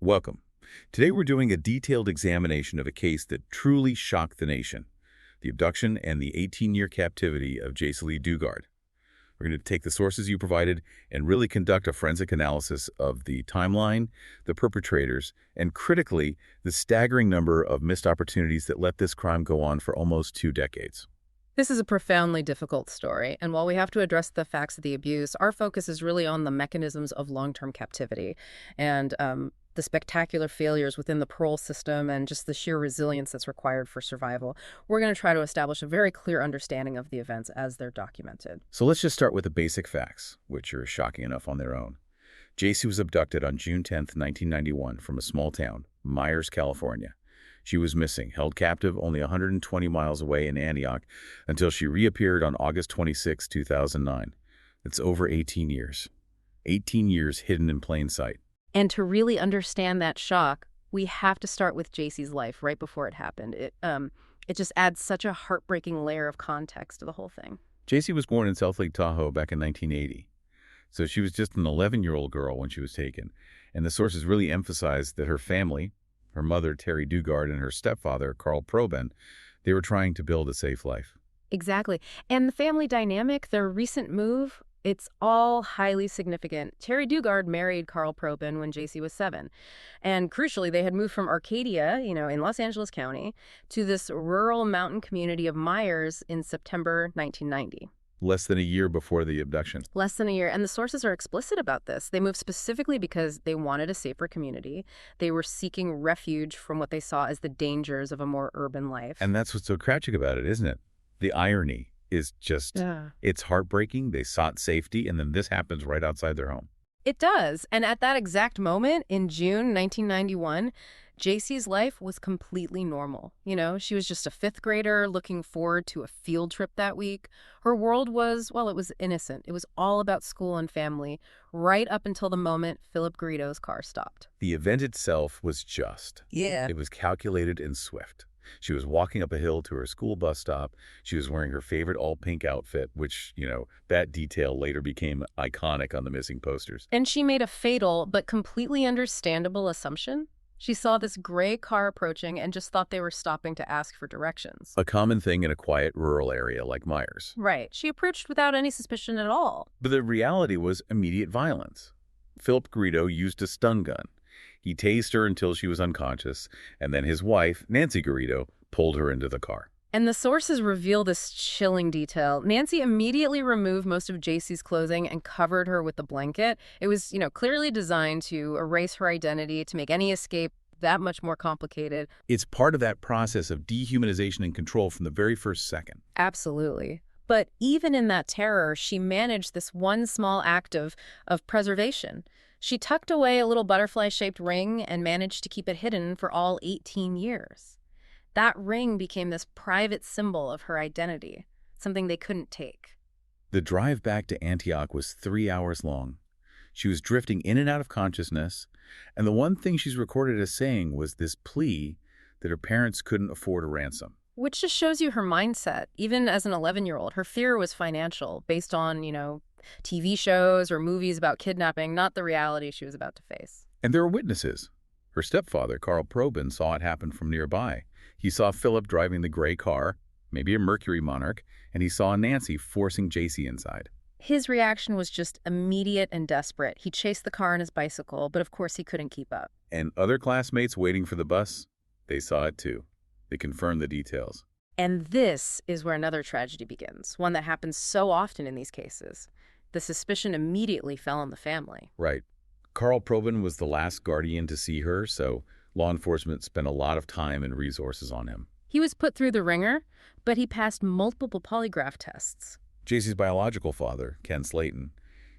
Welcome. Today we're doing a detailed examination of a case that truly shocked the nation, the abduction and the 18-year captivity of Jaycee Lee Dugard. We're going to take the sources you provided and really conduct a forensic analysis of the timeline, the perpetrators, and critically, the staggering number of missed opportunities that let this crime go on for almost 2 decades. This is a profoundly difficult story, and while we have to address the facts of the abuse, our focus is really on the mechanisms of long-term captivity and the spectacular failures within the parole system and just the sheer resilience that's required for survival. We're going to try to establish a very clear understanding of the events as they're documented. So let's just start with the basic facts, which are shocking enough on their own. Jaycee was abducted on June 10, 1991, from a small town, Myers, California. She was missing, held captive only 120 miles away in Antioch until she reappeared on August 26, 2009. That's over 18 years. 18 years hidden in plain sight. And to really understand that shock, we have to start with Jaycee's life right before it happened. It just adds such a heartbreaking layer of context to the whole thing. Jaycee was born in South Lake Tahoe back in 1980. So she was just an 11-year-old girl when she was taken. And the sources really emphasized that her family, her mother, Terry Dugard, and her stepfather, Carl Proben, they were trying to build a safe life. Exactly. And the family dynamic, their recent move, it's all highly significant. Terry Dugard married Carl Proben when Jaycee was 7. And crucially, they had moved from Arcadia, in Los Angeles County, to this rural mountain community of Myers in September 1990. Less than a year before the abduction. Less than a year. And the sources are explicit about this. They moved specifically because they wanted a safer community. They were seeking refuge from what they saw as the dangers of a more urban life. And that's what's so tragic about it, isn't it? The irony is just, It's heartbreaking. They sought safety, and then this happens right outside their home. It does. And at that exact moment, in June 1991, Jaycee's life was completely normal. She was just a 5th grader looking forward to a field trip that week. Her world was, well, it was innocent. It was all about school and family, right up until the moment Phillip Garrido's car stopped. The event itself was just. Yeah. It was calculated and swift. She was walking up a hill to her school bus stop. She was wearing her favorite all-pink outfit, which, that detail later became iconic on the missing posters. And she made a fatal but completely understandable assumption. She saw this gray car approaching and just thought they were stopping to ask for directions. A common thing in a quiet rural area like Myers. Right. She approached without any suspicion at all. But the reality was immediate violence. Phillip Garrido used a stun gun. He tased her until she was unconscious, and then his wife, Nancy Garrido, pulled her into the car. And the sources reveal this chilling detail. Nancy immediately removed most of Jaycee's clothing and covered her with the blanket. It was, clearly designed to erase her identity, to make any escape that much more complicated. It's part of that process of dehumanization and control from the very first second. Absolutely. But even in that terror, she managed this one small act of preservation. She tucked away a little butterfly-shaped ring and managed to keep it hidden for all 18 years. That ring became this private symbol of her identity, something they couldn't take. The drive back to Antioch was 3 hours long. She was drifting in and out of consciousness, and the one thing she's recorded as saying was this plea that her parents couldn't afford a ransom. Which just shows you her mindset. Even as an 11-year-old, her fear was financial, based on, TV shows or movies about kidnapping, not the reality she was about to face. And there were witnesses. Her stepfather, Carl Proben, saw it happen from nearby. He saw Phillip driving the gray car, maybe a Mercury Monarch, and he saw Nancy forcing Jaycee inside. His reaction was just immediate and desperate. He chased the car on his bicycle, but of course he couldn't keep up. And other classmates waiting for the bus, they saw it too. They confirmed the details. And this is where another tragedy begins, one that happens so often in these cases. The suspicion immediately fell on the family. Right. Carl Proben was the last guardian to see her, so law enforcement spent a lot of time and resources on him. He was put through the ringer, but he passed multiple polygraph tests. Jaycee's biological father, Ken Slayton,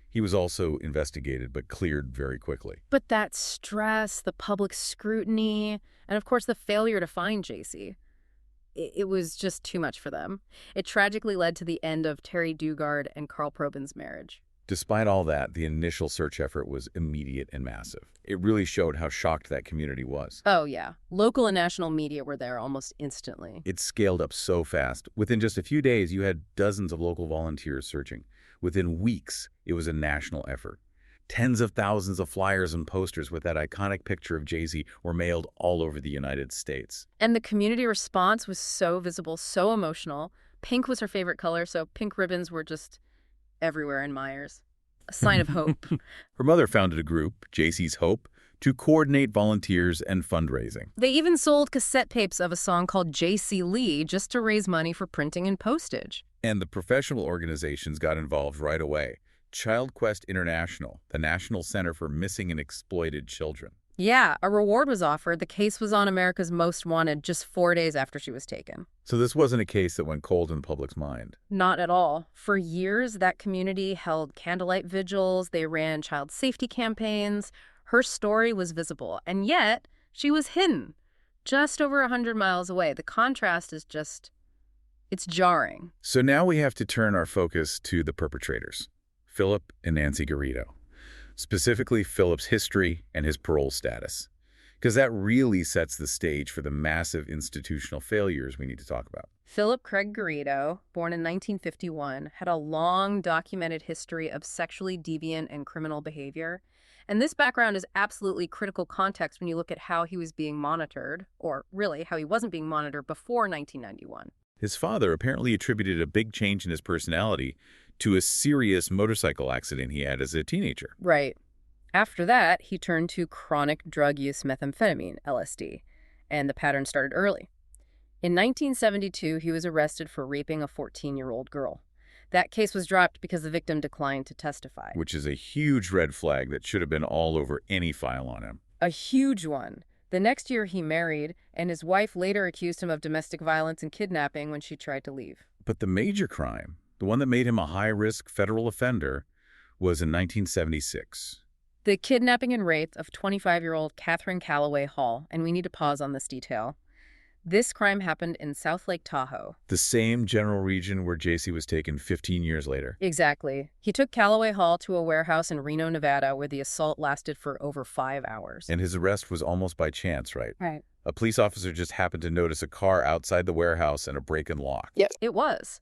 he was also investigated but cleared very quickly. But that stress, the public scrutiny, and of course the failure to find Jaycee, it was just too much for them. It tragically led to the end of Terry Dugard and Carl Proben's marriage. Despite all that, the initial search effort was immediate and massive. It really showed how shocked that community was. Oh, yeah. Local and national media were there almost instantly. It scaled up so fast. Within just a few days, you had dozens of local volunteers searching. Within weeks, it was a national effort. Tens of thousands of flyers and posters with that iconic picture of Jaycee were mailed all over the United States. And the community response was so visible, so emotional. Pink was her favorite color, so pink ribbons were just everywhere in Myers. A sign of hope. Her mother founded a group, Jaycee's Hope, to coordinate volunteers and fundraising. They even sold cassette tapes of a song called Jaycee Lee just to raise money for printing and postage. And the professional organizations got involved right away. Child Quest International, the National Center for Missing and Exploited Children. Yeah, a reward was offered. The case was on America's Most Wanted just 4 days after she was taken. So this wasn't a case that went cold in the public's mind. Not at all. For years, that community held candlelight vigils. They ran child safety campaigns. Her story was visible, and yet she was hidden just over 100 miles away. The contrast is just, it's jarring. So now we have to turn our focus to the perpetrators, Phillip and Nancy Garrido. Specifically, Phillip's history and his parole status, because that really sets the stage for the massive institutional failures we need to talk about. Phillip Craig Garrido, born in 1951, had a long documented history of sexually deviant and criminal behavior. And this background is absolutely critical context when you look at how he was being monitored, or really how he wasn't being monitored before 1991. His father apparently attributed a big change in his personality to a serious motorcycle accident he had as a teenager. Right. After that, he turned to chronic drug use methamphetamine, LSD, and the pattern started early. In 1972, he was arrested for raping a 14-year-old girl. That case was dropped because the victim declined to testify. Which is a huge red flag that should have been all over any file on him. A huge one. The next year he married, and his wife later accused him of domestic violence and kidnapping when she tried to leave. But the major crime, the one that made him a high-risk federal offender, was in 1976. The kidnapping and rape of 25-year-old Catherine Calloway Hall, and we need to pause on this detail. This crime happened in South Lake Tahoe. The same general region where Jaycee was taken 15 years later. Exactly. He took Calloway Hall to a warehouse in Reno, Nevada, where the assault lasted for over 5 hours. And his arrest was almost by chance, right? Right. A police officer just happened to notice a car outside the warehouse and a break and lock. Yep. It was.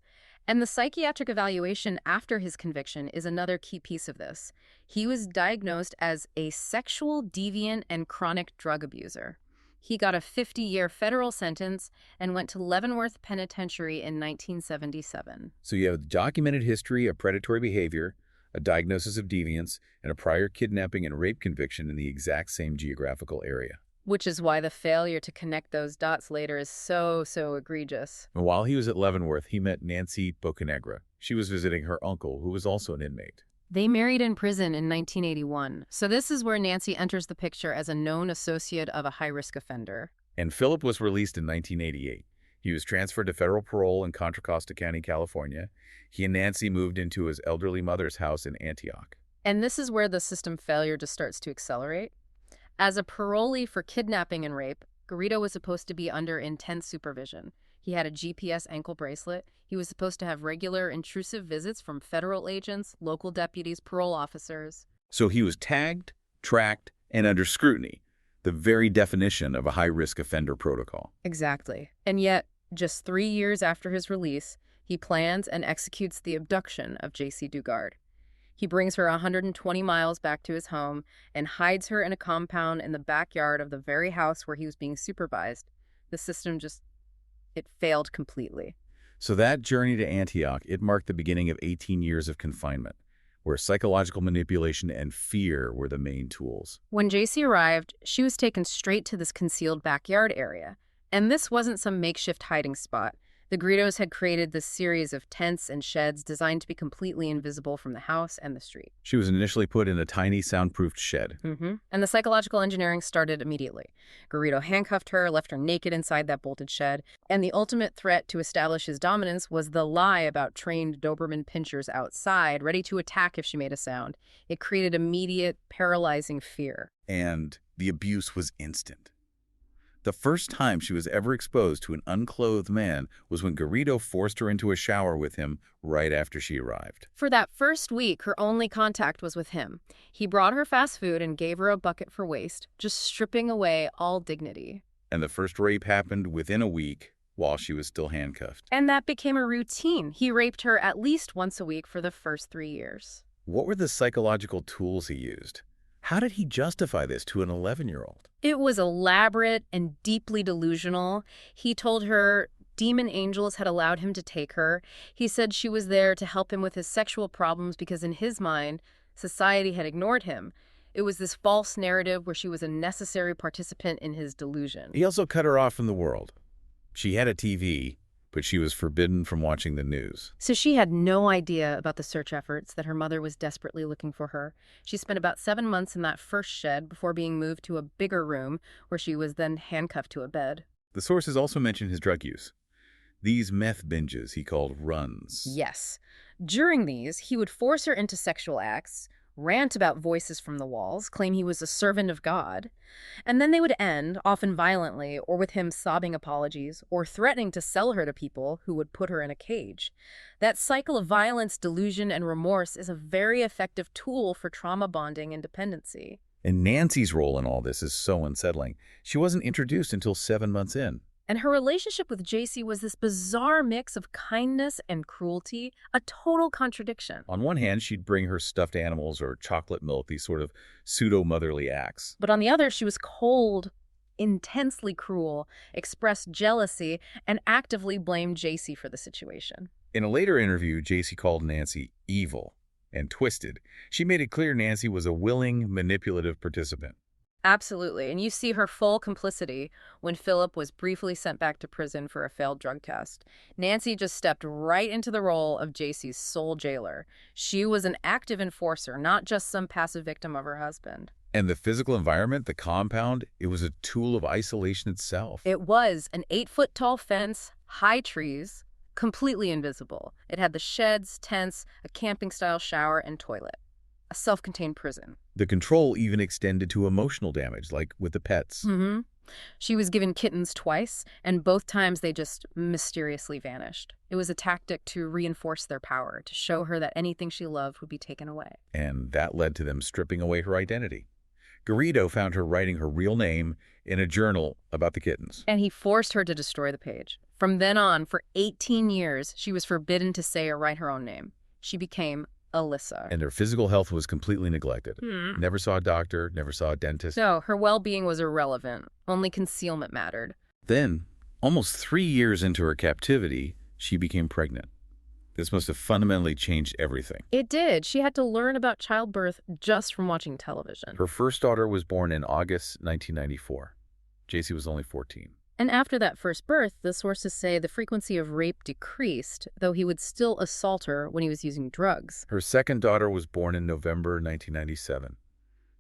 And the psychiatric evaluation after his conviction is another key piece of this. He was diagnosed as a sexual deviant and chronic drug abuser. He got a 50-year federal sentence and went to Leavenworth Penitentiary in 1977. So you have a documented history of predatory behavior, a diagnosis of deviance, and a prior kidnapping and rape conviction in the exact same geographical area. Which is why the failure to connect those dots later is so egregious. And while he was at Leavenworth, he met Nancy Bocanegra. She was visiting her uncle, who was also an inmate. They married in prison in 1981. So this is where Nancy enters the picture as a known associate of a high-risk offender. And Phillip was released in 1988. He was transferred to federal parole in Contra Costa County, California. He and Nancy moved into his elderly mother's house in Antioch. And this is where the system failure just starts to accelerate. As a parolee for kidnapping and rape, Garrido was supposed to be under intense supervision. He had a GPS ankle bracelet. He was supposed to have regular intrusive visits from federal agents, local deputies, parole officers. So he was tagged, tracked, and under scrutiny, the very definition of a high-risk offender protocol. Exactly. And yet, just 3 years after his release, he plans and executes the abduction of Jaycee Dugard. He brings her 120 miles back to his home and hides her in a compound in the backyard of the very house where he was being supervised. The system it failed completely. So that journey to Antioch, it marked the beginning of 18 years of confinement, where psychological manipulation and fear were the main tools. When Jaycee arrived, she was taken straight to this concealed backyard area. And this wasn't some makeshift hiding spot. The Garridos had created this series of tents and sheds designed to be completely invisible from the house and the street. She was initially put in a tiny soundproofed shed. And the psychological engineering started immediately. Garrido handcuffed her, left her naked inside that bolted shed, and the ultimate threat to establish his dominance was the lie about trained Doberman pinschers outside, ready to attack if she made a sound. It created immediate, paralyzing fear. And the abuse was instant. The first time she was ever exposed to an unclothed man was when Garrido forced her into a shower with him right after she arrived. For that first week, her only contact was with him. He brought her fast food and gave her a bucket for waste, just stripping away all dignity. And the first rape happened within a week while she was still handcuffed. And that became a routine. He raped her at least once a week for the first 3 years. What were the psychological tools he used? How did he justify this to an 11-year-old? It was elaborate and deeply delusional. He told her demon angels had allowed him to take her. He said she was there to help him with his sexual problems because in his mind, society had ignored him. It was this false narrative where she was a necessary participant in his delusion. He also cut her off from the world. She had a TV, but she was forbidden from watching the news. So she had no idea about the search efforts that her mother was desperately looking for her. She spent about 7 months in that first shed before being moved to a bigger room where she was then handcuffed to a bed. The sources also mention his drug use. These meth binges he called runs. Yes. During these, he would force her into sexual acts, rant about voices from the walls, claim he was a servant of God, and then they would end, often violently, or with him sobbing apologies, or threatening to sell her to people who would put her in a cage. That cycle of violence, delusion, and remorse is a very effective tool for trauma bonding and dependency. And Nancy's role in all this is so unsettling. She wasn't introduced until 7 months in. And her relationship with Jaycee was this bizarre mix of kindness and cruelty, a total contradiction. On one hand, she'd bring her stuffed animals or chocolate milk, these sort of pseudo-motherly acts. But on the other, she was cold, intensely cruel, expressed jealousy, and actively blamed Jaycee for the situation. In a later interview, Jaycee called Nancy evil and twisted. She made it clear Nancy was a willing, manipulative participant. Absolutely. And you see her full complicity when Phillip was briefly sent back to prison for a failed drug test. Nancy just stepped right into the role of Jaycee's sole jailer. She was an active enforcer, not just some passive victim of her husband. And the physical environment, the compound, it was a tool of isolation itself. It was an 8-foot-tall fence, high trees, completely invisible. It had the sheds, tents, a camping-style shower, and toilet. A self-contained prison. The control even extended to emotional damage, like with the pets. She was given kittens twice, and both times they just mysteriously vanished. It was a tactic to reinforce their power, to show her that anything she loved would be taken away. And that led to them stripping away her identity. Garrido found her writing her real name in a journal about the kittens. And he forced her to destroy the page. From then on, for 18 years, she was forbidden to say or write her own name. She became Alyssa. And her physical health was completely neglected. Never saw a doctor, never saw a dentist. No, her well-being was irrelevant. Only concealment mattered. Then, almost 3 years into her captivity, she became pregnant. This must have fundamentally changed everything. It did. She had to learn about childbirth just from watching television. Her first daughter was born in August 1994. Jaycee was only 14. And after that first birth, the sources say the frequency of rape decreased, though he would still assault her when he was using drugs. Her second daughter was born in November 1997.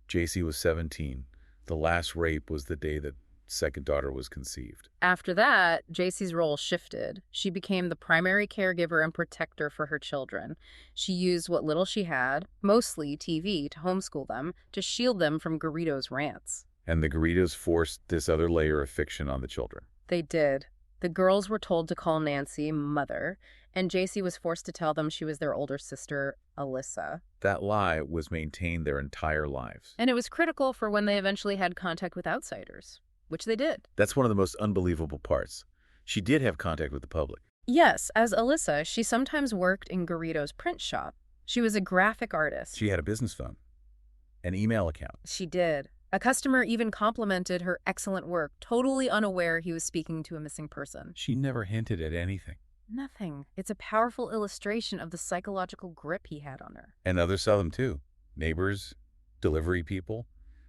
Jaycee was 17. The last rape was the day that second daughter was conceived. After that, Jaycee's role shifted. She became the primary caregiver and protector for her children. She used what little she had, mostly TV, to homeschool them, to shield them from Garridos' rants. And the Garridos forced this other layer of fiction on the children. They did. The girls were told to call Nancy Mother, and Jaycee was forced to tell them she was their older sister, Alyssa. That lie was maintained their entire lives. And it was critical for when they eventually had contact with outsiders, which they did. That's one of the most unbelievable parts. She did have contact with the public. Yes, as Alyssa, she sometimes worked in Garrido's print shop. She was a graphic artist. She had a business phone, an email account. She did. A customer even complimented her excellent work, totally unaware he was speaking to a missing person. She never hinted at anything. Nothing. It's a powerful illustration of the psychological grip he had on her. And others saw them too. Neighbors, delivery people.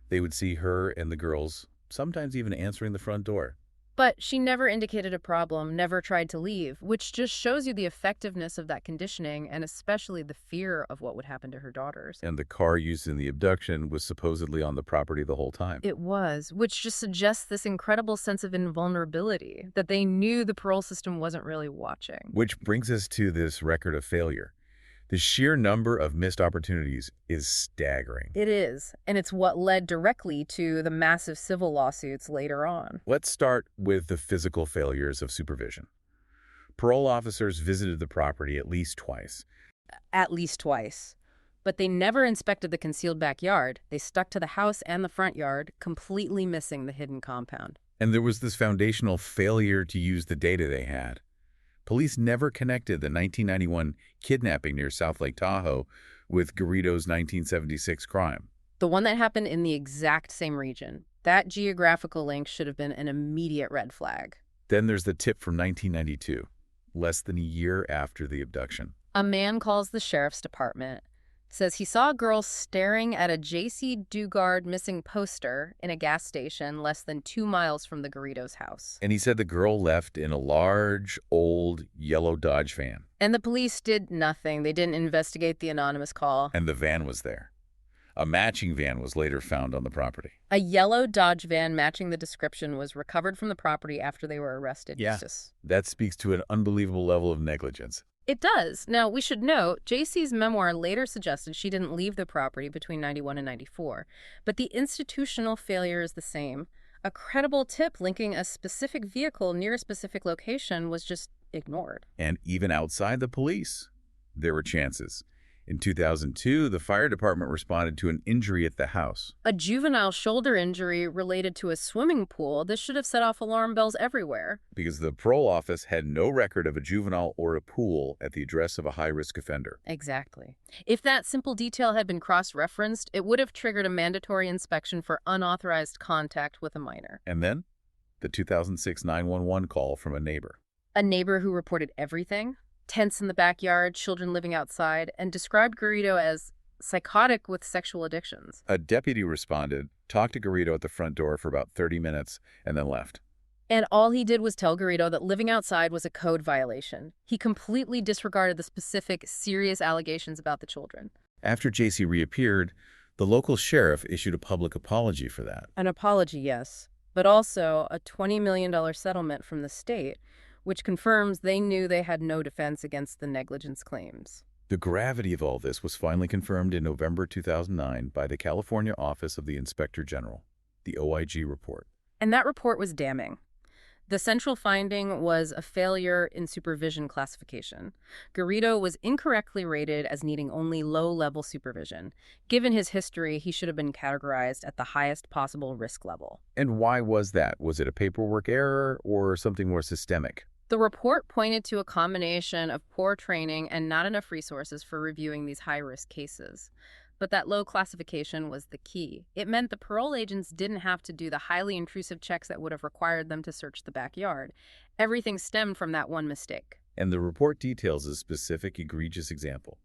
They would see her and the girls, sometimes even answering the front door. But she never indicated a problem, never tried to leave, which just shows you the effectiveness of that conditioning and especially the fear of what would happen to her daughters. And the car used in the abduction was supposedly on the property the whole time. It was, which just suggests this incredible sense of invulnerability, that they knew the parole system wasn't really watching. Which brings us to this record of failure. The sheer number of missed opportunities is staggering. It is, and it's what led directly to the massive civil lawsuits later on. Let's start with the physical failures of supervision. Parole officers visited the property at least twice. At least twice. But they never inspected the concealed backyard. They stuck to the house and the front yard, completely missing the hidden compound. And there was this foundational failure to use the data they had. Police never connected the 1991 kidnapping near South Lake Tahoe with Garrido's 1976 crime. The one that happened in the exact same region. That geographical link should have been an immediate red flag. Then there's the tip from 1992, less than a year after the abduction. A man calls the sheriff's department, says he saw a girl staring at a Jaycee Dugard missing poster in a gas station less than 2 miles from the Garridos' house. And he said the girl left in a large, old, yellow Dodge van. And the police did nothing. They didn't investigate the anonymous call. And the van was there. A matching van was later found on the property. A yellow Dodge van matching the description was recovered from the property after they were arrested. Yeah, that speaks to an unbelievable level of negligence. It does. Now, we should note, Jaycee's memoir later suggested she didn't leave the property between 91 and 94, but the institutional failure is the same. A credible tip linking a specific vehicle near a specific location was just ignored. And even outside the police, there were chances. In 2002, the fire department responded to an injury at the house. A juvenile shoulder injury related to a swimming pool. This should have set off alarm bells everywhere. Because the parole office had no record of a juvenile or a pool at the address of a high-risk offender. Exactly. If that simple detail had been cross-referenced, it would have triggered a mandatory inspection for unauthorized contact with a minor. And then, the 2006 911 call from a neighbor. A neighbor who reported everything? Tents in the backyard, children living outside, and described Garrido as psychotic with sexual addictions. A deputy responded, talked to Garrido at the front door for about 30 minutes, and then left. And all he did was tell Garrido that living outside was a code violation. He completely disregarded the specific, serious allegations about the children. After Jaycee reappeared, the local sheriff issued a public apology for that. An apology, yes, but also a $20 million settlement from the state, which confirms they knew they had no defense against the negligence claims. The gravity of all this was finally confirmed in November 2009 by the California Office of the Inspector General, the OIG report. And that report was damning. The central finding was a failure in supervision classification. Garrido was incorrectly rated as needing only low-level supervision. Given his history, he should have been categorized at the highest possible risk level. And why was that? Was it a paperwork error or something more systemic? The report pointed to a combination of poor training and not enough resources for reviewing these high-risk cases. But that low classification was the key. It meant the parole agents didn't have to do the highly intrusive checks that would have required them to search the backyard. Everything stemmed from that one mistake. And the report details a specific egregious example.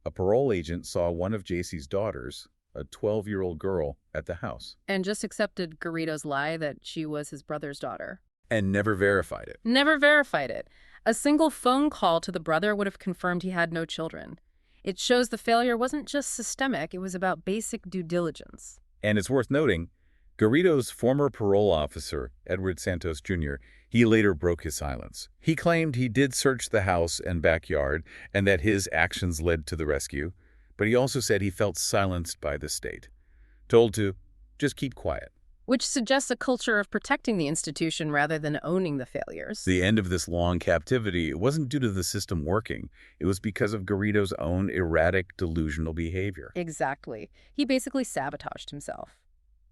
A parole agent saw one of Jaycee's daughters, a 12-year-old girl, at the house. And just accepted Garrido's lie that she was his brother's daughter. And never verified it. Never verified it. A single phone call to the brother would have confirmed he had no children. It shows the failure wasn't just systemic, it was about basic due diligence. And it's worth noting, Garrido's former parole officer, Edward Santos Jr., he later broke his silence. He claimed he did search the house and backyard and that his actions led to the rescue, but he also said he felt silenced by the state, told to just keep quiet. Which suggests a culture of protecting the institution rather than owning the failures. The end of this long captivity wasn't due to the system working. It was because of Garrido's own erratic, delusional behavior. Exactly. He basically sabotaged himself.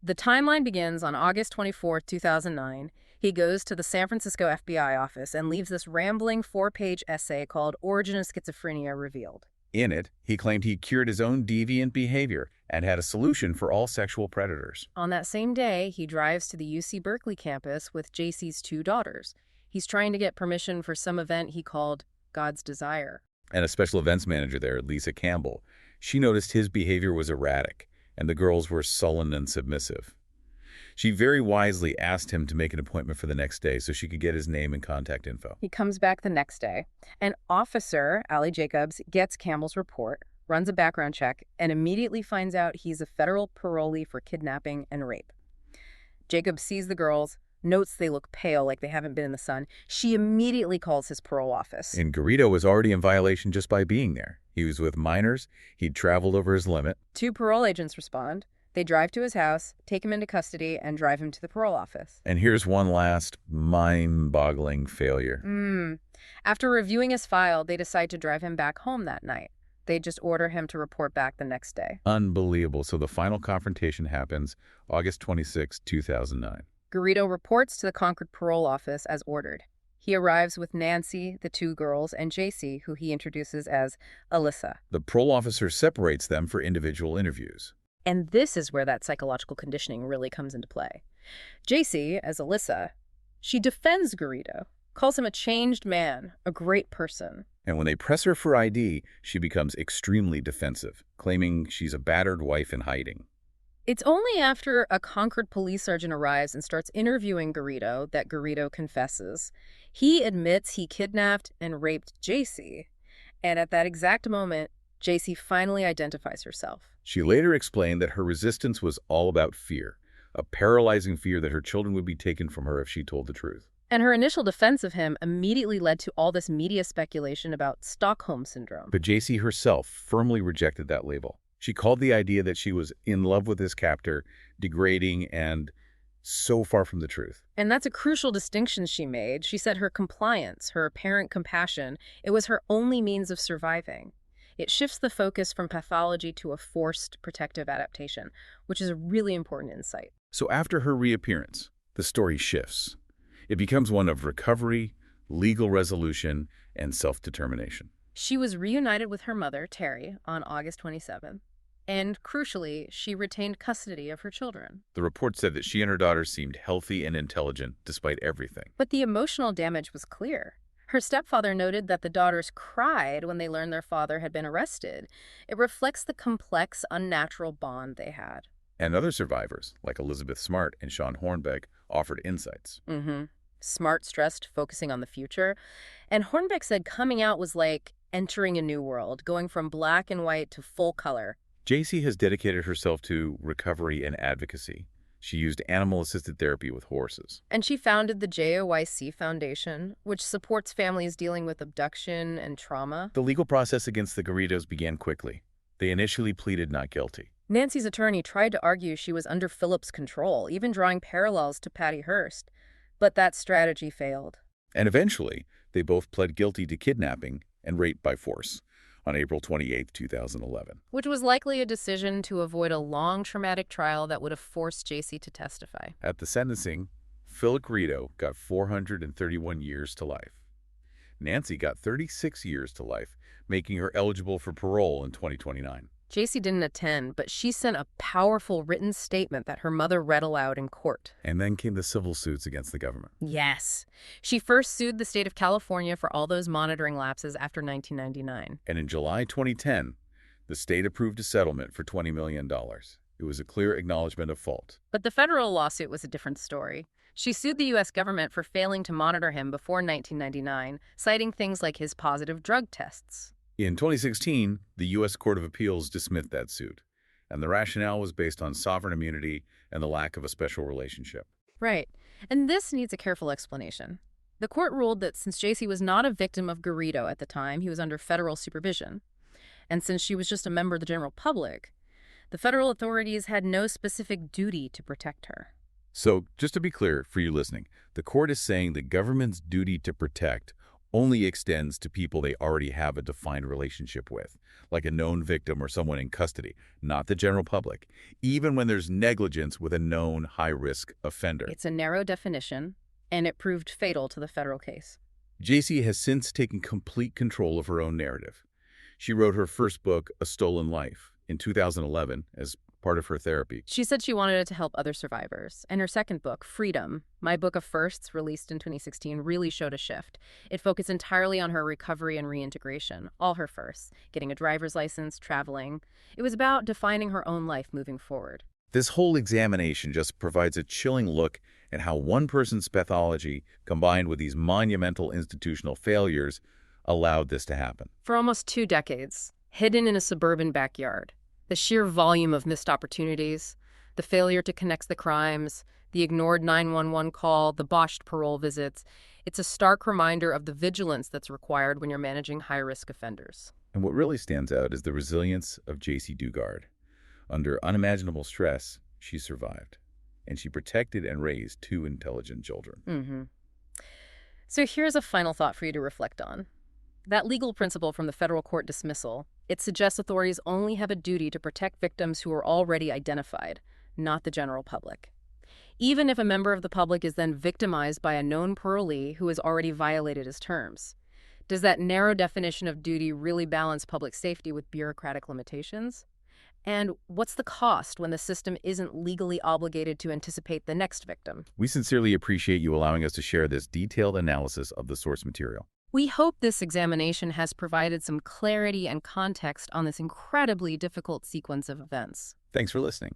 The timeline begins on August 24, 2009. He goes to the San Francisco FBI office and leaves this rambling 4-page essay called Origin of Schizophrenia Revealed. In it, he claimed he cured his own deviant behavior and had a solution for all sexual predators. On that same day, he drives to the UC Berkeley campus with Jaycee's 2 daughters. He's trying to get permission for some event he called God's Desire. And a special events manager there, Lisa Campbell, she noticed his behavior was erratic, and the girls were sullen and submissive. She very wisely asked him to make an appointment for the next day so she could get his name and contact info. He comes back the next day. An officer, Allie Jacobs, gets Campbell's report, runs a background check, and immediately finds out he's a federal parolee for kidnapping and rape. Jacobs sees the girls, notes they look pale like they haven't been in the sun. She immediately calls his parole office. And Garrido was already in violation just by being there. He was with minors. He'd traveled over his limit. 2 parole agents respond. They drive to his house, take him into custody, and drive him to the parole office. And here's one last mind-boggling failure. After reviewing his file, they decide to drive him back home that night. They just order him to report back the next day. Unbelievable. So the final confrontation happens August 26, 2009. Garrido reports to the Concord parole office as ordered. He arrives with Nancy, the two girls, and Jaycee, who he introduces as Alyssa. The parole officer separates them for individual interviews. And this is where that psychological conditioning really comes into play. Jaycee, as Alyssa, she defends Garrido, calls him a changed man, a great person. And when they press her for ID, she becomes extremely defensive, claiming she's a battered wife in hiding. It's only after a Concord police sergeant arrives and starts interviewing Garrido that Garrido confesses. He admits he kidnapped and raped Jaycee. And at that exact moment, Jaycee finally identifies herself. She later explained that her resistance was all about fear, a paralyzing fear that her children would be taken from her if she told the truth. And her initial defense of him immediately led to all this media speculation about Stockholm Syndrome. But Jaycee herself firmly rejected that label. She called the idea that she was in love with his captor degrading and so far from the truth. And that's a crucial distinction she made. She said her compliance, her apparent compassion, it was her only means of surviving. It shifts the focus from pathology to a forced protective adaptation, which is a really important insight. So after her reappearance, the story shifts. It becomes one of recovery, legal resolution, and self-determination. She was reunited with her mother, Terry, on August 27th. And crucially, she retained custody of her children. The report said that she and her daughter seemed healthy and intelligent despite everything. But the emotional damage was clear. Her stepfather noted that the daughters cried when they learned their father had been arrested. It reflects the complex, unnatural bond they had. And other survivors, like Elizabeth Smart and Sean Hornbeck, offered insights. Smart stressed focusing on the future. And Hornbeck said coming out was like entering a new world, going from black and white to full color. Jaycee has dedicated herself to recovery and advocacy. She used animal-assisted therapy with horses. And she founded the Jaycee Foundation, which supports families dealing with abduction and trauma. The legal process against the Garridos began quickly. They initially pleaded not guilty. Nancy's attorney tried to argue she was under Phillip's control, even drawing parallels to Patty Hearst. But that strategy failed. And eventually, they both pled guilty to kidnapping and rape by force on April 28, 2011. Which was likely a decision to avoid a long, traumatic trial that would have forced Jaycee to testify. At the sentencing, Phillip Garrido got 431 years to life. Nancy got 36 years to life, making her eligible for parole in 2029. Jaycee didn't attend, but she sent a powerful written statement that her mother read aloud in court. And then came the civil suits against the government. Yes. She first sued the state of California for all those monitoring lapses after 1999. And in July 2010, the state approved a settlement for $20 million. It was a clear acknowledgement of fault. But the federal lawsuit was a different story. She sued the U.S. government for failing to monitor him before 1999, citing things like his positive drug tests. In 2016, the U.S. Court of Appeals dismissed that suit, and the rationale was based on sovereign immunity and the lack of a special relationship. Right. And this needs a careful explanation. The court ruled that since Jaycee was not a victim of Garrido at the time, he was under federal supervision. And since she was just a member of the general public, the federal authorities had no specific duty to protect her. So, just to be clear for you listening, the court is saying the government's duty to protect only extends to people they already have a defined relationship with, like a known victim or someone in custody, not the general public, even when there's negligence with a known high-risk offender. It's a narrow definition, and it proved fatal to the federal case. Jaycee has since taken complete control of her own narrative. She wrote her first book, A Stolen Life, in 2011 as part of her therapy. She said she wanted it to help other survivors. And her second book, Freedom, My Book of Firsts, released in 2016, really showed a shift. It focused entirely on her recovery and reintegration, all her firsts, getting a driver's license, traveling. It was about defining her own life moving forward. This whole examination just provides a chilling look at how one person's pathology, combined with these monumental institutional failures, allowed this to happen. For almost 2 decades, hidden in a suburban backyard. The sheer volume of missed opportunities, the failure to connect the crimes, the ignored 911 call, the botched parole visits, it's a stark reminder of the vigilance that's required when you're managing high-risk offenders. And what really stands out is the resilience of Jaycee Dugard. Under unimaginable stress, she survived, and she protected and raised 2 intelligent children. So here's a final thought for you to reflect on. That legal principle from the federal court dismissal, it suggests authorities only have a duty to protect victims who are already identified, not the general public. even if a member of the public is then victimized by a known parolee who has already violated his terms. Does that narrow definition of duty really balance public safety with bureaucratic limitations? And what's the cost when the system isn't legally obligated to anticipate the next victim? We sincerely appreciate you allowing us to share this detailed analysis of the source material. We hope this examination has provided some clarity and context on this incredibly difficult sequence of events. Thanks for listening.